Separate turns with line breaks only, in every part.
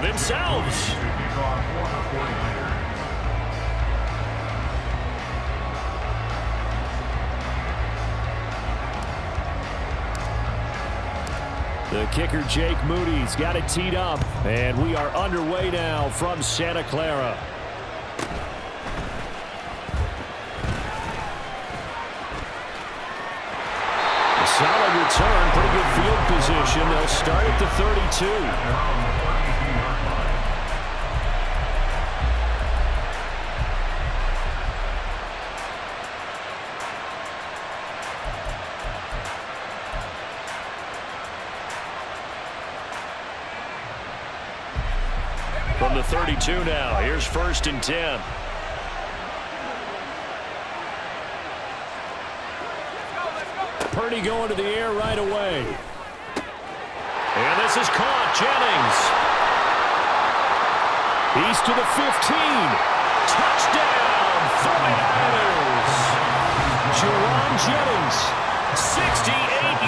themselves. The kicker, Jake Moody's got it teed up, and we are underway now from Santa Clara. A solid return, pretty good field position. They'll start at the 32. From the 32 now, here's 1st and 10. Purdy going to the air right away. And this is caught. Jennings. He's to the 15. Touchdown, 49ers. Jerron Jennings, 68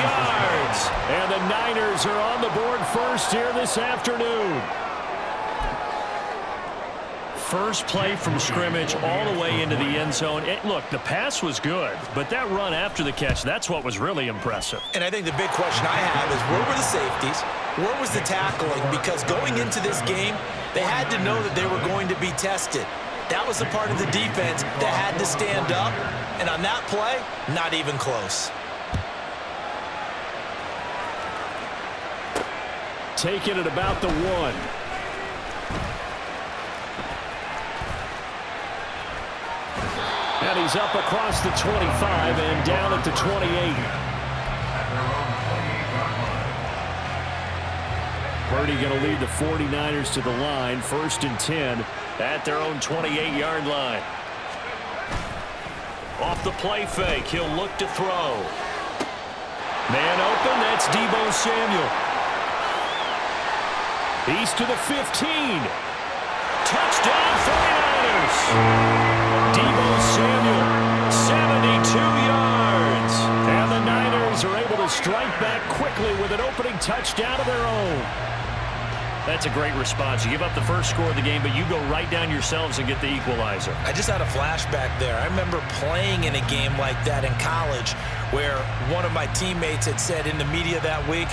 yards. And the Niners are on the board first here this afternoon. First play from scrimmage all the way into the end zone. Look, the pass was good, but that run after the catch, that's what was really impressive.
And I think the big question I have is, where were the safeties? Where was the tackling? Because going into this game, they had to know that they were going to be tested. That was the part of the defense that had to stand up. And on that play, not even close.
Taking it about the 1. And he's up across the 25 and down at the 28. Purdy going to lead the 49ers to the line. 1st and 10 at their own 28-yard line. Off the play fake, he'll look to throw. Man open, that's Deebo Samuel. He's to the 15. Touchdown 49ers. Deebo Samuel, 72 yards. And the Niners are able to strike back quickly with an opening touchdown of their own. That's a great response. You give up the first score of the game, but you go right down yourselves and get the equalizer.
I just had a flashback there. I remember playing in a game like that in college where one of my teammates had said in the media that week,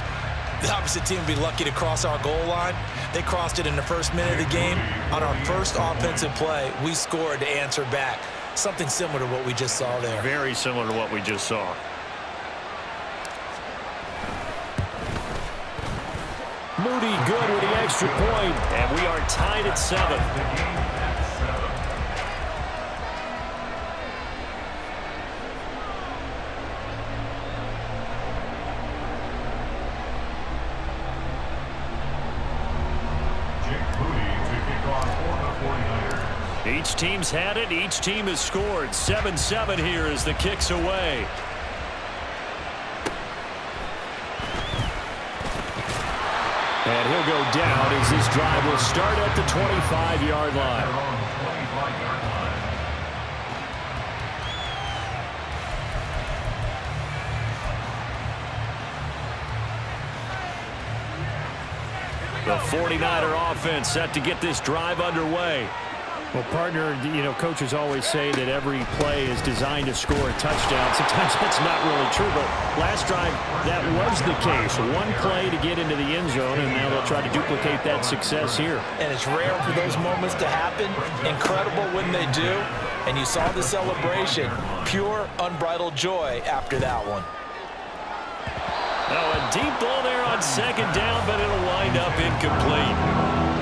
the opposite team would be lucky to cross our goal line. They crossed it in the first minute of the game. On our first offensive play, we scored to answer back. Something similar to what we just saw there.
Very similar to what we just saw. Moody good with the extra point, and we are tied at 7. Each team's had it. Each team has scored. 7-7 here as the kick's away. And he'll go down as this drive will start at the 25-yard line. The 49er offense set to get this drive underway. Well, partner, you know, coaches always say that every play is designed to score a touchdown. Sometimes that's not really true, but last drive, that was the case. One play to get into the end zone, and now they'll try to duplicate that success here.
And it's rare for those moments to happen. Incredible when they do. And you saw the celebration. Pure, unbridled joy after that one.
Now a deep ball there on 2nd down, but it'll wind up incomplete.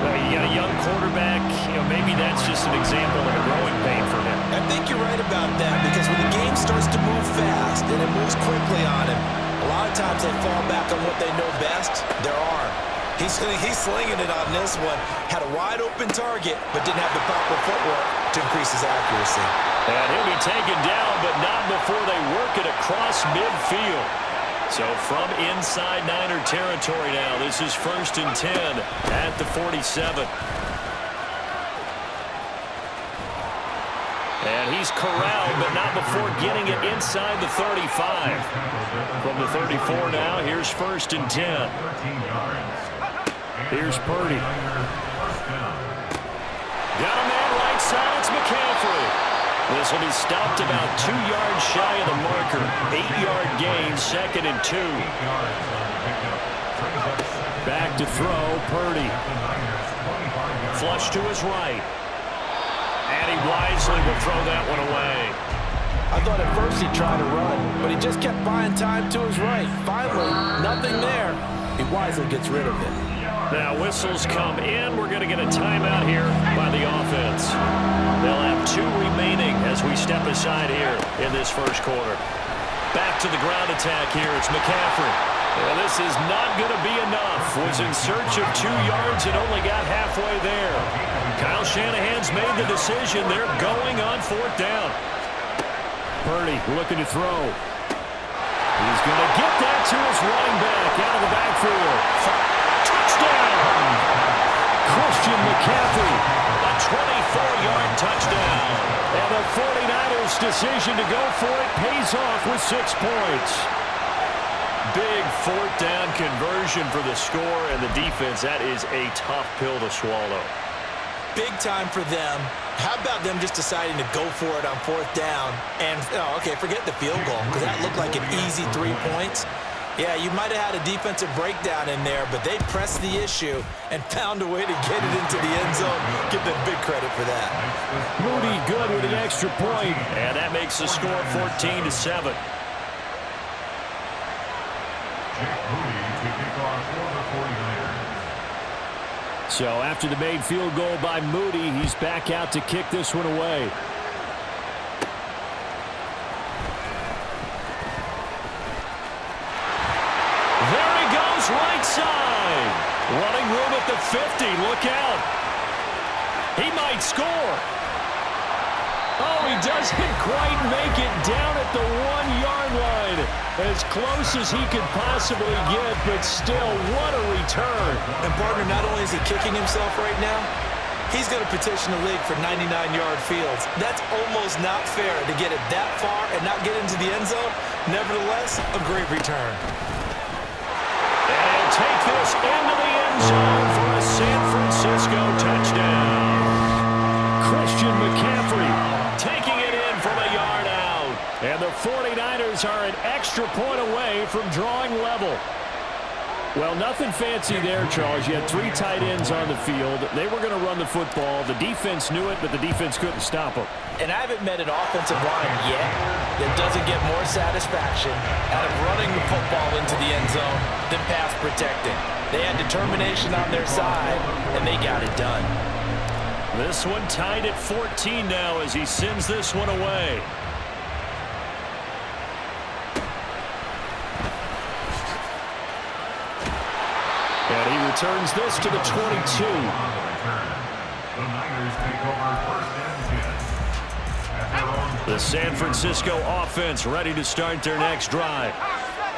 You got a young quarterback, you know, maybe that's just an example of a growing pain for him.
I think you're right about that, because when the game starts to move fast and it moves quickly on him, a lot of times they fall back on what they know best, their arm. He's slinging it on this one. Had a wide open target, but didn't have the proper footwork to increase his accuracy.
And he'll be taken down, but not before they work it across midfield. So from inside Niner territory now, this is 1st and 10 at the 47. And he's corralled, but not before getting it inside the 35. From the 34 now, here's 1st and 10. Here's Purdy. Got a man right side. It's McCaffrey. This will be stopped about 2 yards shy of the marker. 8-yard gain, 2nd and 2. Back to throw, Purdy. Flush to his right. And he wisely will throw that one away.
I thought at first he'd try to run, but he just kept buying time to his right. Finally, nothing there. He wisely gets rid of it.
Now whistles come in. We're going to get a timeout here by the offense. They'll have 2 remaining as we step aside here in this first quarter. Back to the ground attack here. It's McCaffrey. And this is not going to be enough. Was in search of 2 yards and only got halfway there. Kyle Shanahan's made the decision. They're going on 4th down. Purdy looking to throw. He's going to get that to his running back out of the backfield. Touchdown! Christian McCaffrey, a 24-yard touchdown. And the 49ers' decision to go for it pays off with 6 points. Big 4th down conversion for the score, and the defense, that is a tough pill to swallow.
Big time for them. How about them just deciding to go for it on 4th down? And, okay, forget the field goal, because that looked like an easy 3 points. Yeah, you might have had a defensive breakdown in there, but they pressed the issue and found a way to get it into the end zone. Give them big credit for that.
Moody good with the extra point, and that makes the score 14-7. So after the made field goal by Moody, he's back out to kick this one away. There he goes, right side. Running room at the 50. Look out. He might score. Oh, he doesn't quite make it down at the 1-yard line. As close as he could possibly get, but still, what a return.
And, partner, not only is he kicking himself right now, he's going to petition the league for 99-yard fields. That's almost not fair to get it that far and not get into the end zone. Nevertheless, a great return.
And he'll take this into the end zone for a San Francisco touchdown. Christian McCaffrey taking it in from a yard out. And the 49ers are an extra point away from drawing level. Well, nothing fancy there, Charles. You had 3 tight ends on the field. They were going to run the football. The defense knew it, but the defense couldn't stop them.
And I haven't met an offensive line yet that doesn't get more satisfaction out of running the football into the end zone than pass protecting. They had determination on their side, and they got it done.
This one tied at 14 now as he sends this one away. And he returns this to the 22. The San Francisco offense ready to start their next drive.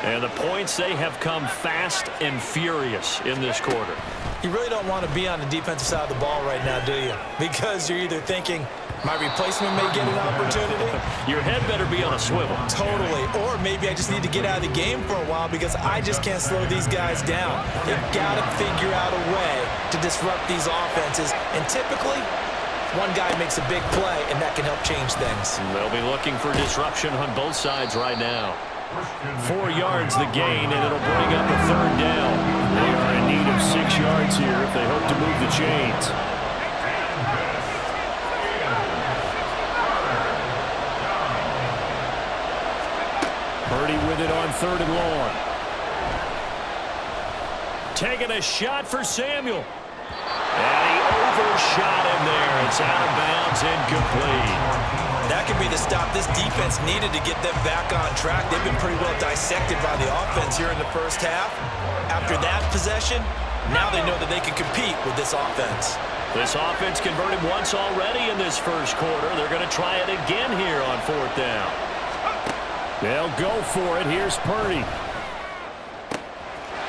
And the points, they have come fast and furious in this quarter.
You really don't want to be on the defensive side of the ball right now, do you? Because you're either thinking, my replacement may get an opportunity.
Your head better be on a swivel.
Totally. Or maybe I just need to get out of the game for a while because I just can't slow these guys down. They've got to figure out a way to disrupt these offenses. And typically, one guy makes a big play, and that can help change things.
They'll be looking for disruption on both sides right now. 4 yards the gain, and it'll bring up a 3rd down. They are in need of 6 yards here if they hope to move the chains. Purdy with it on 3rd and long. Taking a shot for Samuel. And he overshot him there. It's out of bounds, incomplete.
That could be the stop this defense needed to get them back on track. They've been pretty well dissected by the offense here in the first half. After that possession, now they know that they can compete with this offense.
This offense converted once already in this first quarter. They're going to try it again here on 4th down. They'll go for it. Here's Purdy.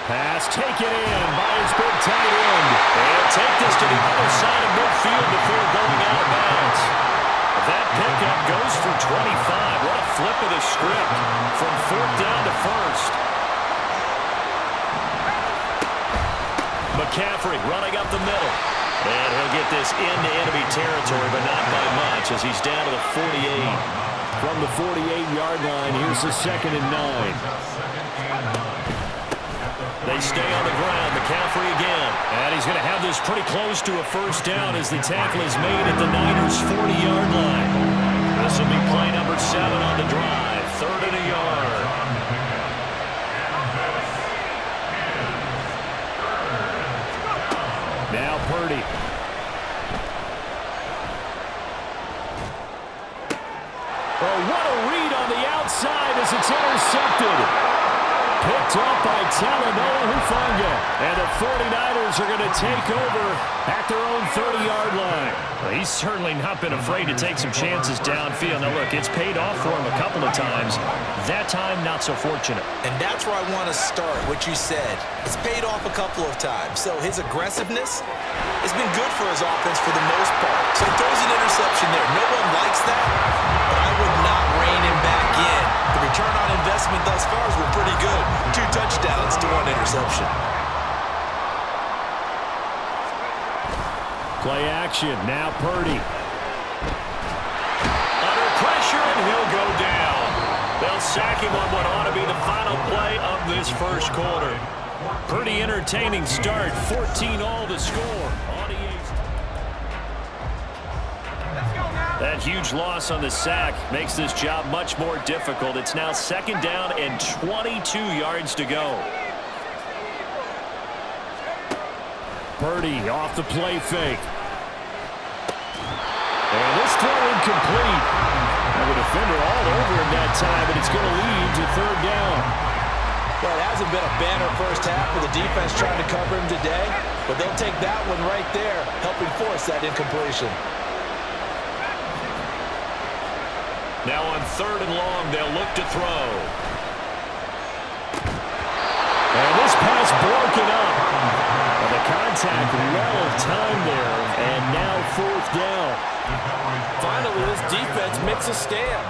Pass taken in by his big tight end. They'll take this to the other side of midfield before going out of bounds. That pickup goes for 25. What a flip of the script from 4th down to 1st. McCaffrey running up the middle. And this into enemy territory, but not by much as he's down to the 48. From the 48-yard line, here's the 2nd and 9. They stay on the ground. McCaffrey again. And he's going to have this pretty close to a first down as the tackle is made at the Niners' 40-yard line. This will be play number 7 on the drive. 3rd and a yard. Now Purdy. Oh, what a read on the outside as it's intercepted. Picked up by Talanoa Hufanga. And the 49ers are going to take over at their own 30-yard line.
Well, he's certainly not been afraid to take some chances downfield. Now, look, it's paid off for him a couple of times. That time, not so fortunate.
And that's where I want to start, what you said. It's paid off a couple of times. So his aggressiveness has been good for his offense for the most part. So he throws an interception there. No one likes that, but I would not rein him back in. The return on investment thus far has been pretty good. 2 touchdowns to 1 interception.
Play action. Now Purdy. Under pressure, and he'll go down. They'll sack him on what ought to be the final play of this first quarter. Pretty entertaining start. 14-all to score. That huge loss on the sack makes this job much more difficult. It's now 2nd down and 22 yards to go. Purdy off the play fake. And this throw incomplete. And the defender all over him that time, but it's going to lead to 3rd down.
Well, it hasn't been a banner first half for the defense trying to cover him today, but they'll take that one right there, helping force that incompletion.
Now on 3rd and long, they'll look to throw. And this pass broken up. And the contact well timed there, and now 4th down.
Finally, this defense makes a stand.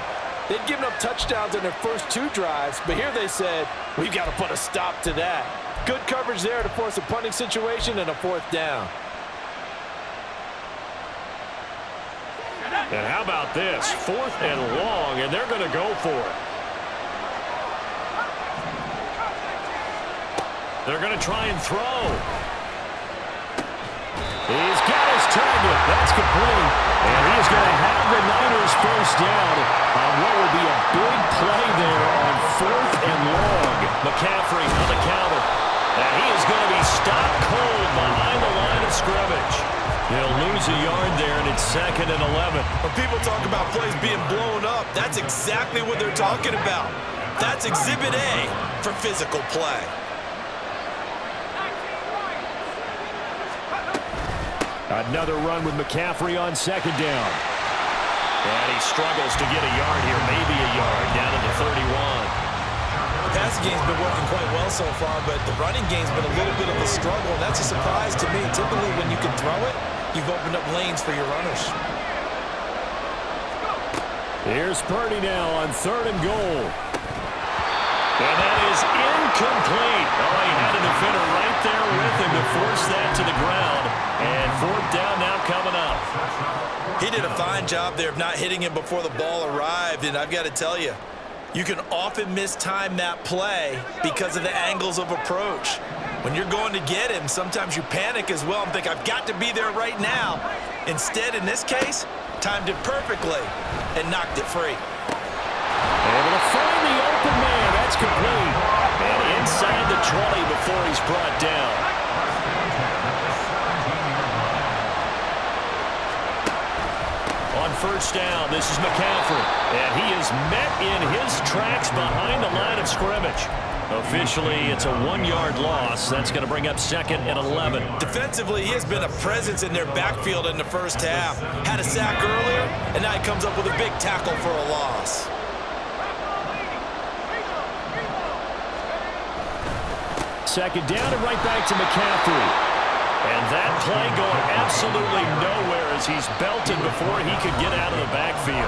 They'd given up touchdowns in their first 2 drives, but here they said, we've got to put a stop to that. Good coverage there to force a punting situation and a 4th down.
And how about this? 4th and long, and they're going to go for it. They're going to try and throw. He's got his target. That's complete. And he's going to have the Niners first down on what will be a big play there on 4th and long. McCaffrey on the counter. And he is going to be stopped cold behind the line of scrimmage. He'll lose a yard there, and it's 2nd and 11.
When people talk about plays being blown up, that's exactly what they're talking about. That's Exhibit A for physical play.
Another run with McCaffrey on 2nd down. And he struggles to get a yard here, maybe a yard, down to the 31.
The passing game's been working quite well so far, but the running game's been a little bit of a struggle, and that's a surprise to me. Typically, when you can throw it, you've opened up lanes for your runners.
Here's Purdy now on 3rd and goal. And that is incomplete. Oh, he had a defender right there with him to force that to the ground. And 4th down now coming up.
He did a fine job there of not hitting him before the ball arrived, and I've got to tell you, you can often mistime that play because of the angles of approach. When you're going to get him, sometimes you panic as well and think, I've got to be there right now. Instead, in this case, timed it perfectly and knocked it free.
Able to find the open man. That's complete. And inside the 20 before he's brought down. On 1st down, this is McCaffrey. And he is met in his tracks behind the line of scrimmage. Officially, it's a 1-yard loss. That's going to bring up 2nd and 11.
Defensively, he has been a presence in their backfield in the first half. Had a sack earlier, and now he comes up with a big tackle for a loss.
Second down and right back to McCaffrey. And that play going absolutely nowhere as he's belted before he could get out of the backfield.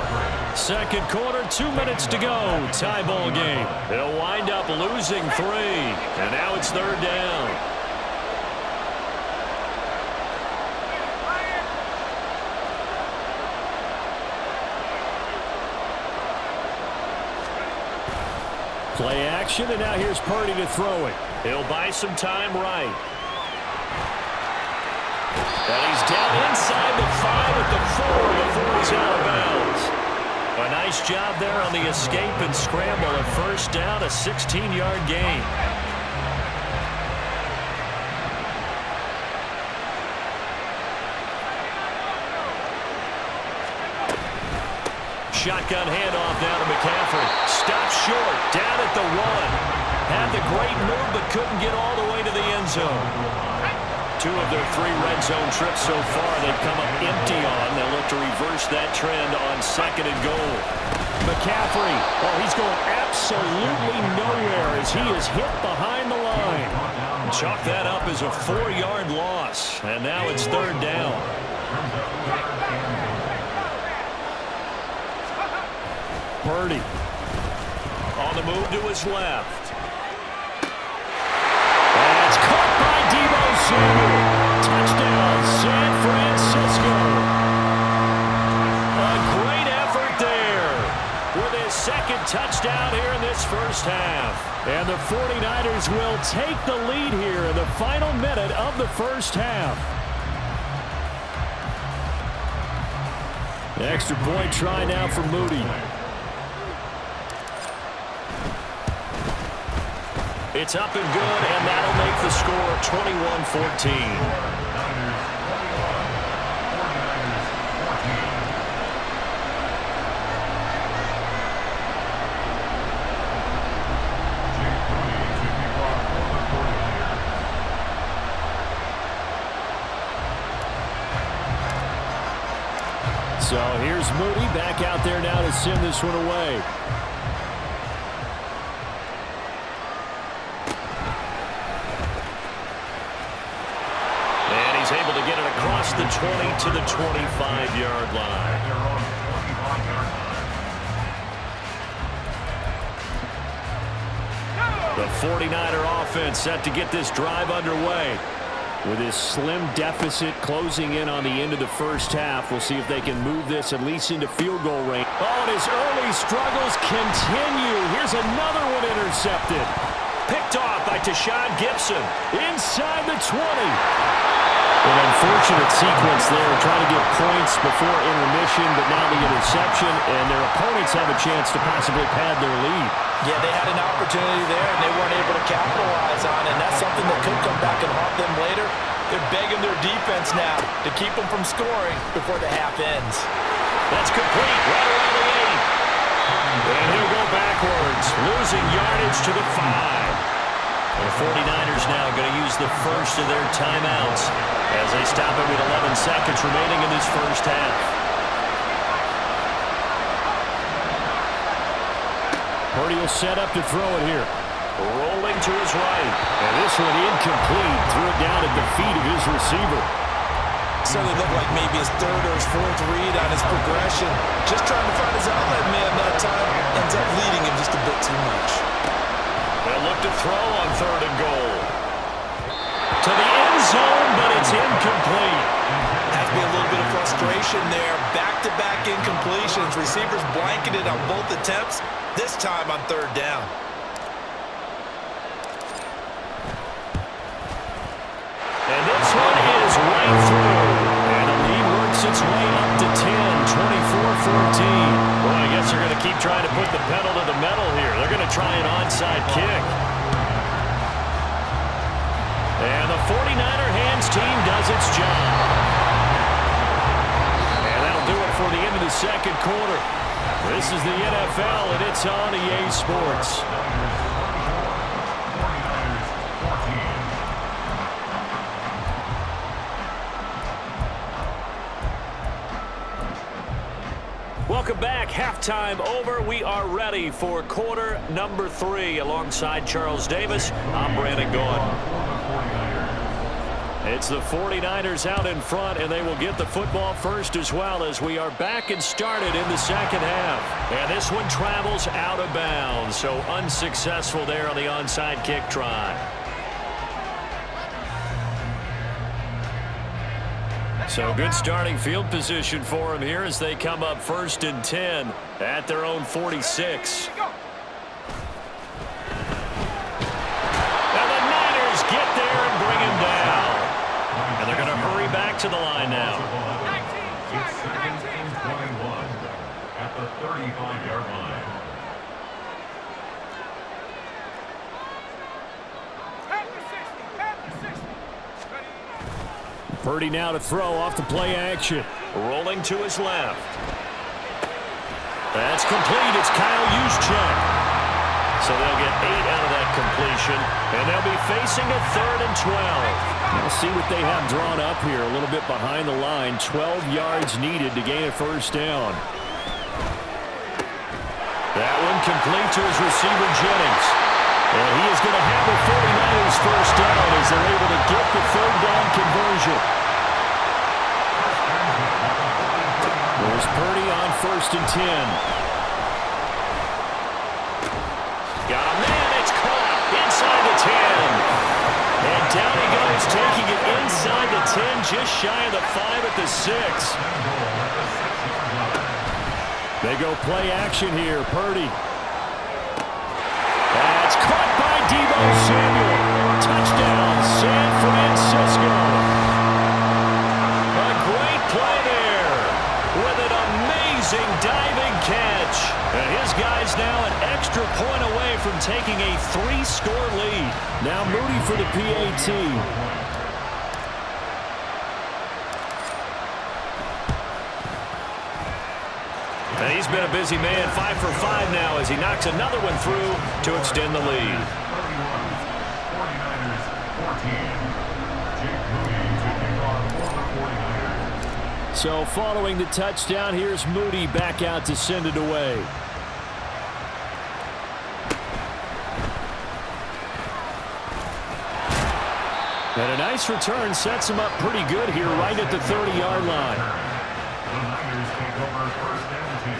2nd quarter, 2 minutes to go. Tie ball game. They'll wind up losing 3. And now it's 3rd down.
Play action, and now here's Purdy to throw it. He'll buy some time right. And he's down inside the 5 at the 4 before he's out of bounds. A nice job there on the escape and scramble. A first down, a 16-yard gain. Shotgun handoff down to McCaffrey. Stopped short, down at the 1. Had the great move, but couldn't get all the way to the end zone. 2 of their 3 red zone trips so far they've come up empty on. They'll look to reverse that trend on 2nd and goal. McCaffrey, oh, he's going absolutely nowhere as he is hit behind the line. Chalk that up as a 4-yard loss, and now it's 3rd down. Purdy on the move to his left. And it's caught by Deebo Samuel. Touchdown, San Francisco. A great effort there with his 2nd touchdown here in this first half. And the 49ers will take the lead here in the final minute of the first half. The extra point try now for Moody. It's up and good, and that'll make the score 21-14. So here's Moody back out there now to send this one away. He's able to get it across the 20 to the 25-yard line. The 49er offense set to get this drive underway. With his slim deficit closing in on the end of the first half, we'll see if they can move this at least into field goal range. Oh, and his early struggles continue. Here's another one intercepted. Picked off by Tashawn Gibson inside the 20. An unfortunate sequence there, trying to get points before intermission, but now the interception, and their opponents have a chance to possibly pad their lead.
Yeah, they had an opportunity there, and they weren't able to capitalize on it, and that's something that could come back and haunt them later. They're begging their defense now to keep them from scoring before the half ends.
That's complete, right around the 8. And he'll go backwards, losing yardage to the 5. The 49ers now going to use the first of their timeouts as they stop it with 11 seconds remaining in this first half. Purdy will set up to throw it here. Rolling to his right. And this one incomplete. Threw it down at the feet of his receiver.
Certainly looked like maybe his 3rd or his 4th read on his progression. Just trying to find his outlet man that time. Ends up leading him just a bit too much.
They'll look to throw on 3rd and goal. To the end zone, but it's incomplete.
Has to be a little bit of frustration there. Back-to-back incompletions. Receivers blanketed on both attempts, this time on 3rd down.
And this one is right through. And the lead works its way up to 10, 24-14. Well, I guess they're going to keep trying to put the pedal to the metal here. They're going to try an onside kick. And the 49er hands team does its job. And that'll do it for the end of the 2nd quarter. This is the NFL, and it's on EA Sports. Welcome back. Halftime over. We are ready for quarter number 3. Alongside Charles Davis, I'm Brandon Gaudin. It's the 49ers out in front, and they will get the football first as well as we are back and started in the 2nd half. And this one travels out of bounds, so unsuccessful there on the onside kick try. So good starting field position for them here as they come up 1st and 10 at their own 46. Hurry back to the line now.
It's second and 21 at the 35-yard line.
Purdy now to throw off the play action. Rolling to his left. That's complete. It's Kyle Juszczyk. So they'll get 8 out of that completion, and they'll be facing a 3rd and 12. We'll see what they have drawn up here a little bit behind the line. 12 yards needed to gain a first down. That one complete to his receiver, Jennings. And he is going to have the 49ers first down as they're able to get the 3rd down conversion. There's Purdy on 1st and 10. Got a man, it's caught inside the 10. And down he goes, taking it inside the 10, just shy of the 5 at the 6. They go play action here, Purdy. That's caught by Deebo Samuel. Touchdown, San Francisco. A great play there with an amazing diving catch. And his guy's now an extra point away from taking a 3-score lead. Now Moody for the PAT. And he's been a busy man, 5 for 5 now as he knocks another one through to extend the lead.
49ers 14. Jake Moody taking on former 49ers.
So following the touchdown, here's Moody back out to send it away. And a nice return sets him up pretty good here right at the 30-yard line.
The Niners take over 1st and 10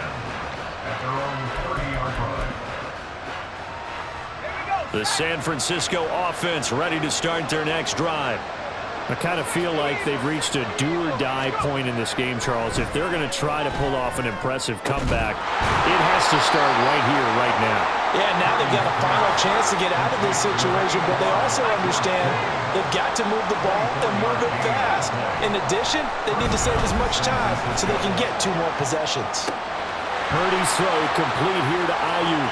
at their own 30-yard line.
The San Francisco offense ready to start their next drive. I kind of feel like they've reached a do-or-die point in this game, Charles. If they're going to try to pull off an impressive comeback, it has to start right here, right now.
Yeah, now they've got a final chance to get out of this situation, but they also understand they've got to move the ball and move it fast. In addition, they need to save as much time so they can get 2 more possessions.
Purdy's throw complete here to Ayuk.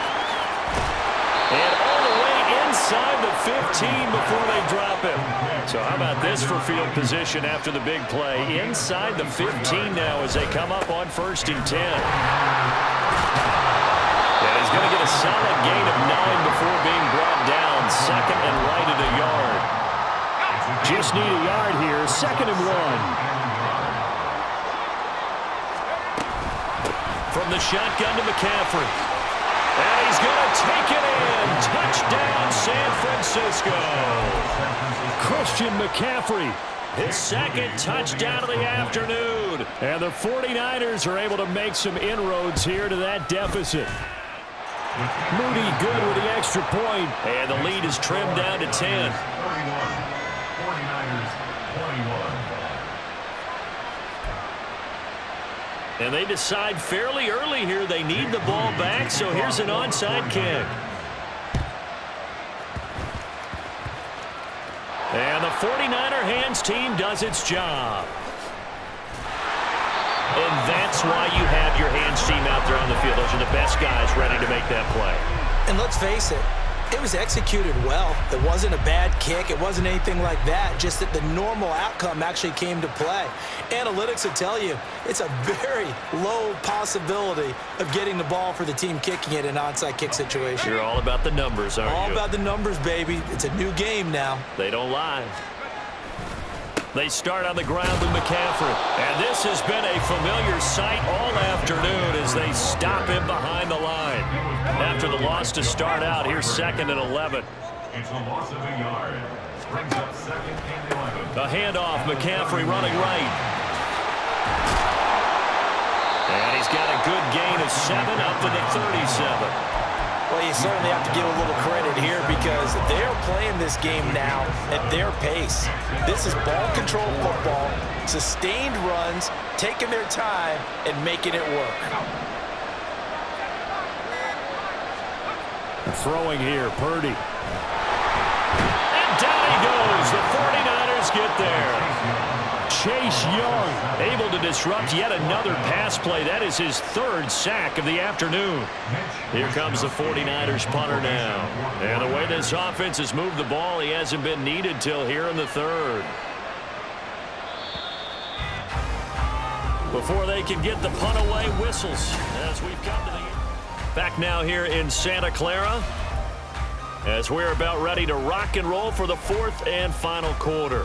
And all the way inside the 15 before they drop him. So how about this for field position after the big play? Inside the 15 now as they come up on 1st and 10. And he's going to get a solid gain of 9 before being brought down. 2nd and right at a yard. Just need a yard here. 2nd and 1. From the shotgun to McCaffrey. And he's going to take it in. Touchdown, San Francisco. Christian McCaffrey, his 2nd touchdown of the afternoon. And the 49ers are able to make some inroads here to that deficit. Moody good with the extra point. And the lead is trimmed down to 10.
31. 49ers 21.
And they decide fairly early here they need the ball back, so here's an onside kick. And the 49er hands team does its job. And that's why you have your hands team out there on the field. Those are the best guys ready to make that play.
And let's face it, it was executed well. It wasn't a bad kick. It wasn't anything like that. Just that the normal outcome actually came to play. Analytics will tell you it's a very low possibility of getting the ball for the team kicking it in an onside kick situation.
You're all about the numbers, aren't you?
All about the numbers, baby. It's a new game now.
They don't lie. They start on the ground with McCaffrey. And this has been a familiar sight all afternoon as they stop him behind the line. After the loss to start out, here's 2nd and 11.
It's a loss of a yard. Brings up 2nd and 11.
A handoff, McCaffrey running right. And he's got a good gain of 7 up to the 37.
Well, you certainly have to give a little credit here because they're playing this game now at their pace. This is ball control football, sustained runs, taking their time, and making it work.
Throwing here, Purdy. And down he goes. The 49ers get there. Chase Young able to disrupt yet another pass play. That is his third sack of the afternoon. Here comes the 49ers punter now. And the way this offense has moved the ball, he hasn't been needed till here in the third. Before they can get the punt away, whistles as we've come to the back now here in Santa Clara as we're about ready to rock and roll for the fourth and final quarter.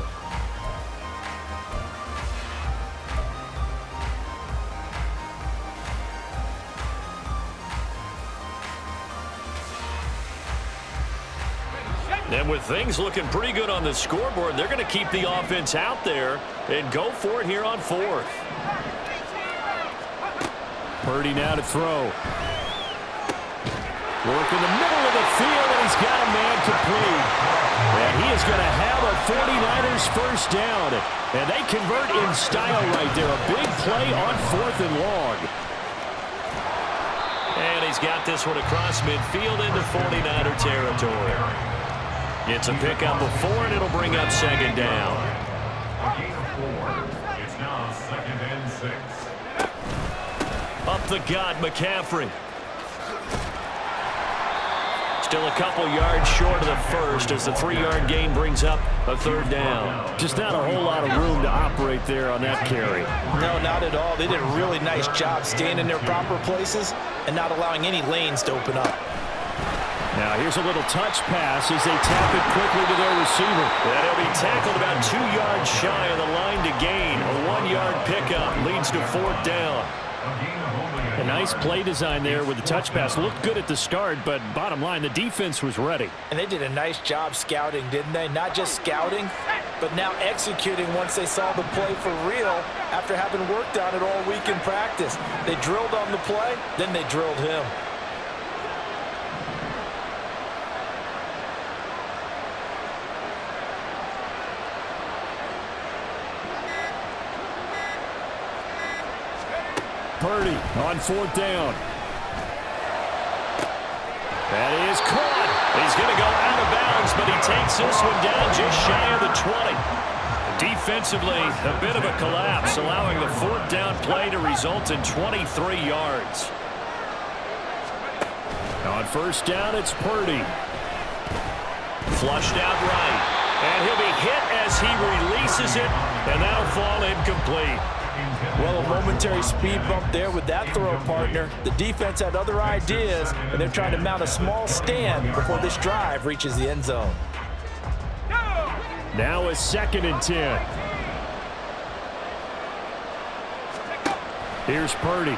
And with things looking pretty good on the scoreboard, they're going to keep the offense out there and go for it here on fourth. Purdy now to throw. Work in the middle of the field, and he's got a man complete. And he is going to have a 49ers first down. And they convert in style right there. A big play on fourth and long. And he's got this one across midfield into 49er territory. It's a pickup of 4, and it'll bring up second down.
A gain of 4. It's now 2nd and 6.
Up the gut, McCaffrey. Still a couple yards short of the first as the 3-yard gain brings up a third down. Just not a whole lot of room to operate there on that carry.
No, not at all. They did a really nice job staying in their proper places and not allowing any lanes to open up.
Now here's a little touch pass as they tap it quickly to their receiver. And he'll be tackled about 2 yards shy of the line to gain. A 1-yard pickup leads to fourth down. A nice play design there with the touch pass. Looked good at the start, but bottom line, the defense was ready.
And they did a nice job scouting, didn't they? Not just scouting, but now executing once they saw the play for real after having worked on it all week in practice. They drilled on the play, then they drilled him.
Purdy on fourth down. That is caught. He's going to go out of bounds, but he takes this one down just shy of the 20. Defensively, a bit of a collapse, allowing the fourth down play to result in 23 yards. On first down, it's Purdy. Flushed out right. And he'll be hit as he releases it, and that'll fall incomplete.
Well, a momentary speed bump there with that throw, partner. The defense had other ideas, and they're trying to mount a small stand before this drive reaches the end zone.
Now a 2nd and 10. Here's Purdy.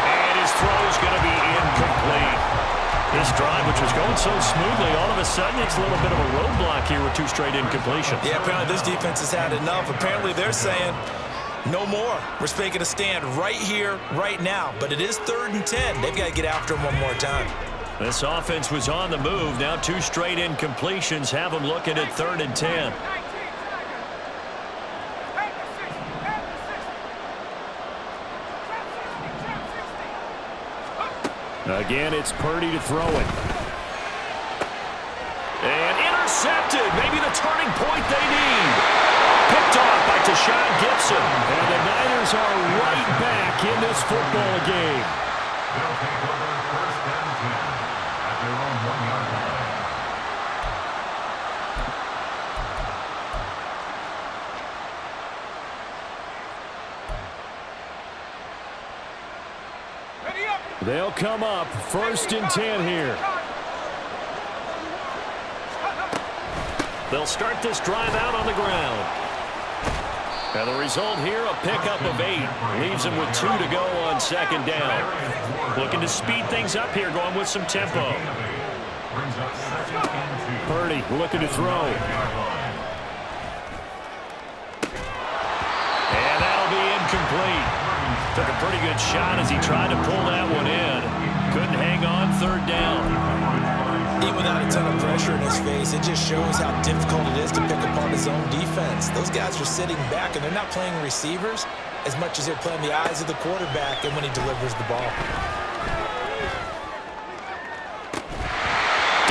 And his throw's going to be incomplete. This drive, which was going so smoothly, all of a sudden it's a little bit of a roadblock here with 2 straight incompletions.
Yeah, apparently this defense has had enough. Apparently they're saying, no more. We're making a stand right here, right now. But it is 3rd and 10. They've got to get after him one more time.
This offense was on the move. Now 2 straight incompletions have them looking at 3rd and 10. Again, it's Purdy to throw it. And intercepted. Maybe the turning point they need. Picked off by Tashawn Gibson. And the Niners are right back in this football game.
They'll take over 1st and 10 at their own 1-yard line.
They'll come up 1st and 10 here. They'll start this drive out on the ground. And the result here, a pickup of 8. Leaves them with 2 to go on 2nd down. Looking to speed things up here, going with some tempo. Purdy looking to throw. And that'll be incomplete. Took a pretty good shot as he tried to pull that one in. Couldn't hang on 3rd down.
Even without a ton of pressure in his face, it just shows how difficult it is to pick apart his own defense. Those guys are sitting back, and they're not playing receivers as much as they're playing the eyes of the quarterback and when he delivers the ball.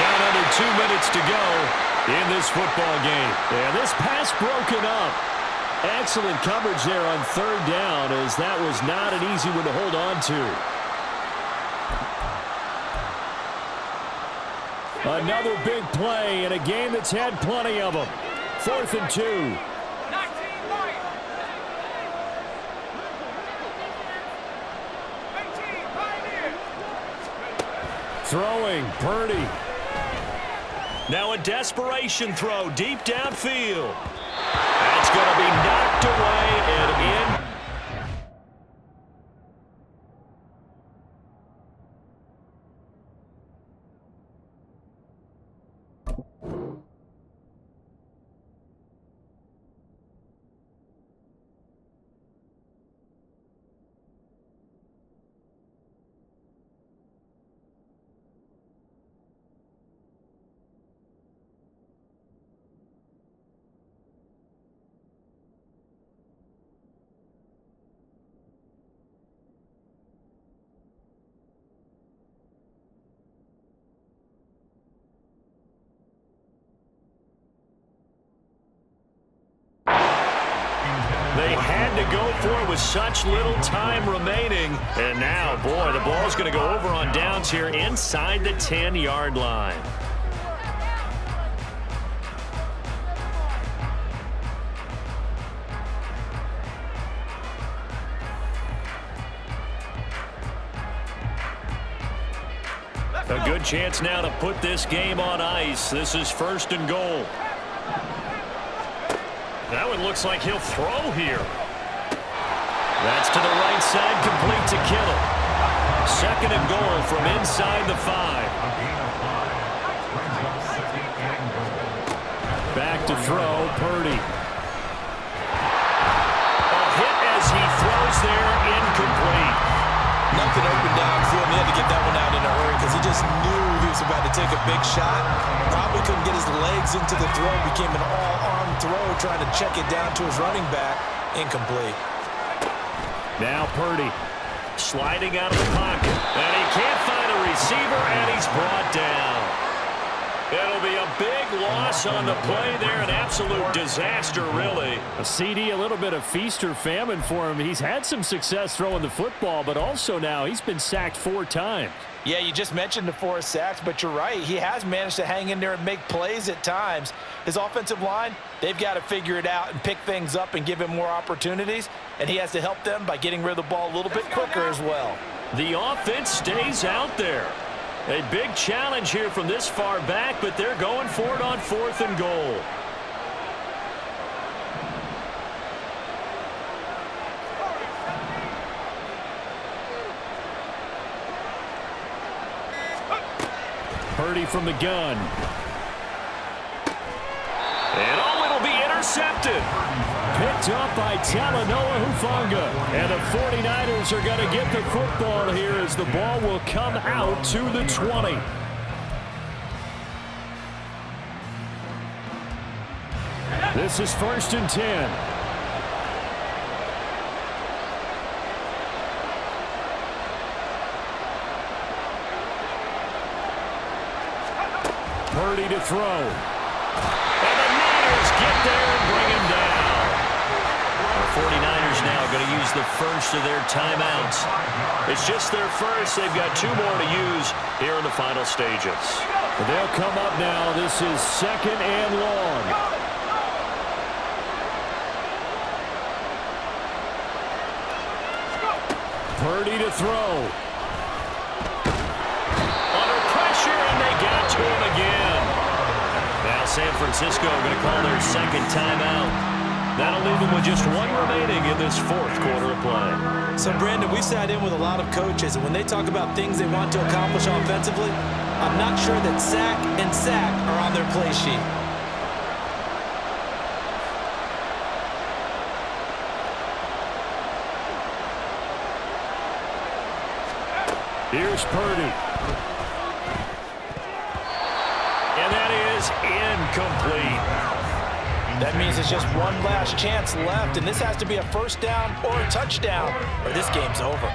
Down under 2 minutes to go. in this football game. And this pass broken up. Excellent coverage there on third down, as that was not an easy one to hold on to. Another big play in a game that's had plenty of them. 4th and 2. Throwing, Purdy.
Now a desperation throw deep downfield. That's going to be knocked away and in. They had to go for it with such little time remaining. And now, boy, the ball's going to go over on downs here inside the 10-yard line. A good chance now to put this game on ice. This is 1st and goal. That one looks like he'll throw here. That's to the right side, complete to Kittle. 2nd and goal from inside the 5. Back to throw, Purdy. A hit as he throws there, incomplete.
Nothing open downfield, and he had to get that one out in a hurry because he just knew he was about to take a big shot. Probably couldn't get his legs into the throw. Became an all-arm throw, trying to check it down to his running back. Incomplete.
Now Purdy sliding out of the pocket. And he can't find a receiver, and he's brought down. It'll be a big loss on the play there. An absolute disaster, really. A CD, a little bit of feast or famine for him. He's had some success throwing the football, but also now he's been sacked 4 times.
Yeah, you just mentioned the 4 sacks, but you're right. He has managed to hang in there and make plays at times. His offensive line, they've got to figure it out and pick things up and give him more opportunities, and he has to help them by getting rid of the ball a little bit quicker as well.
The offense stays out there. A big challenge here from this far back, but they're going for it on 4th and goal.
Purdy from the gun.
And it'll be intercepted.
Picked up by Talanoa Hufanga. And the 49ers are going to get the football here as the ball will come out to the 20. This is 1st and 10. Purdy to throw.
And the Niners get there and bring him down. The 49ers now going to use the first of their timeouts. It's just their first. They've got 2 more to use here in the final stages.
They'll come up now. This is 2nd and long. Purdy to throw.
Under pressure, and they got to him again. Now San Francisco going to call their 2nd timeout. That'll leave them with just 1 remaining in this 4th quarter of play.
So, Brandon, we've sat in with a lot of coaches, and when they talk about things they want to accomplish offensively, I'm not sure that sack and sack are on their play sheet.
Here's Purdy.
And that is incomplete.
That means it's just one last chance left, and this has to be a 1st down or a touchdown, or this game's over.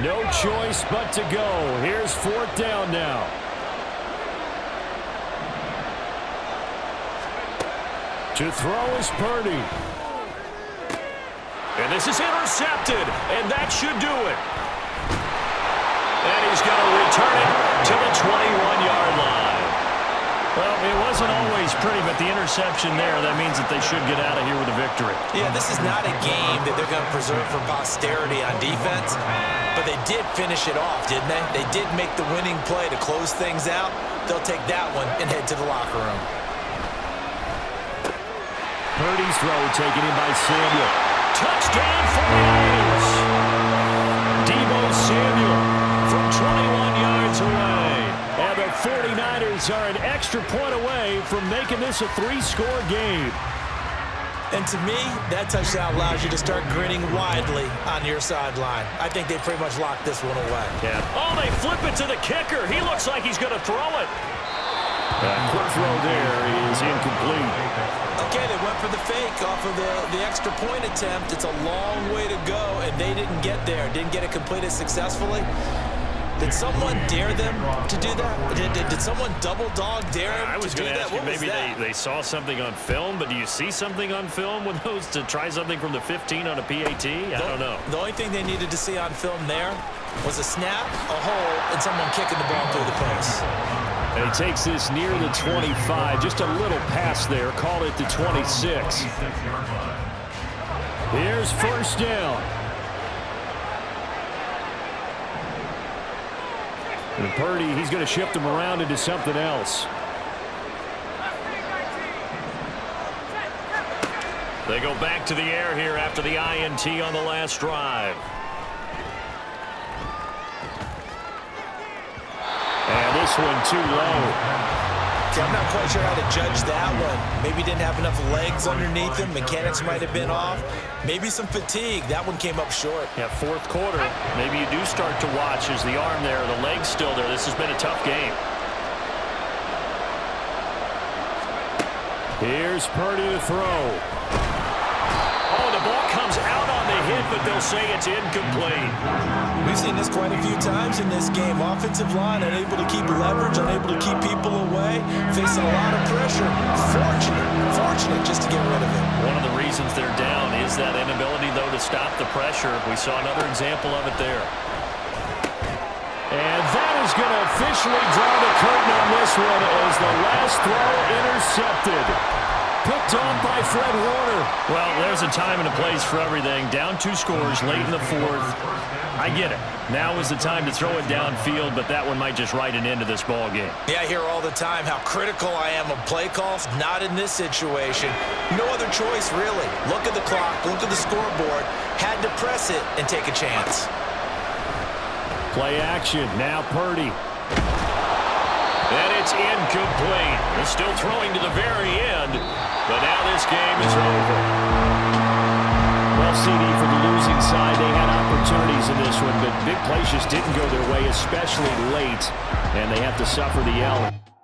No choice but to go. Here's 4th down now. To throw is Purdy.
And this is intercepted, and that should do it. And he's going to return it to the 21-yard line.
Well, it wasn't always pretty, but the interception there, that means that they should get out of here with a victory.
Yeah, this is not a game that they're going to preserve for posterity on defense, but they did finish it off, didn't they? They did make the winning play to close things out. They'll take that one and head to the locker room.
Purdy's throw taken in by Samuel.
Touchdown 49ers! Deebo Samuel from 21 yards away.
And the 49ers are an extra point away from making this a 3-score game.
And to me, that touchdown allows you to start grinning widely on your sideline. I think they pretty much locked this one away.
Yeah.
Oh, they flip it to the kicker. He looks like he's going to throw it.
Quick throw there is incomplete.
Okay, they went for the fake off of the extra point attempt. It's a long way to go, and they didn't get there. Didn't get it completed successfully. Did someone dare them to do that? Did someone double dog dare them
I was
to do
going to
that?
ask you,
What was
maybe
that?
they saw something on film, but do you see something on film with those to try something from the 15 on a PAT? I don't know.
The only thing they needed to see on film there was a snap, a hole, and someone kicking the ball through the post.
And he takes this near the 25. Just a little pass there. Call it the 26. Here's 1st down. And Purdy, he's going to shift him around into something else.
They go back to the air here after the INT on the last drive.
And this one too low.
See, I'm not quite sure how to judge that one. Maybe didn't have enough legs underneath him. Mechanics might have been off. Maybe some fatigue. That one came up short.
Yeah, 4th quarter. Maybe you do start to watch as the arm there, the leg's still there. This has been a tough game. Here's Purdy to throw.
Oh, the ball comes out on the hit, but they'll say it's incomplete.
We've seen this quite a few times in this game. Offensive line unable to keep leverage, unable to keep people away, facing a lot of pressure. Fortunate just to get rid of it.
One of the reasons they're down is that inability, though, to stop the pressure. We saw another example of it there.
And that is going to officially draw the curtain on this one as the last throw intercepted. Picked off by Fred Warner.
Well, there's a time and a place for everything. Down 2 scores late in the 4th. I get it. Now is the time to throw it downfield, but that one might just write an end to this ball game.
Yeah, I hear all the time how critical I am of play calls. Not in this situation. No other choice, really. Look at the clock, look at the scoreboard. Had to press it and take a chance.
Play action. Now Purdy. And it's incomplete. They're still throwing to the very end, but now this game is over. Well, CD, for the losing side, they had opportunities in this one, but big plays just didn't go their way, especially late, and they have to suffer the L.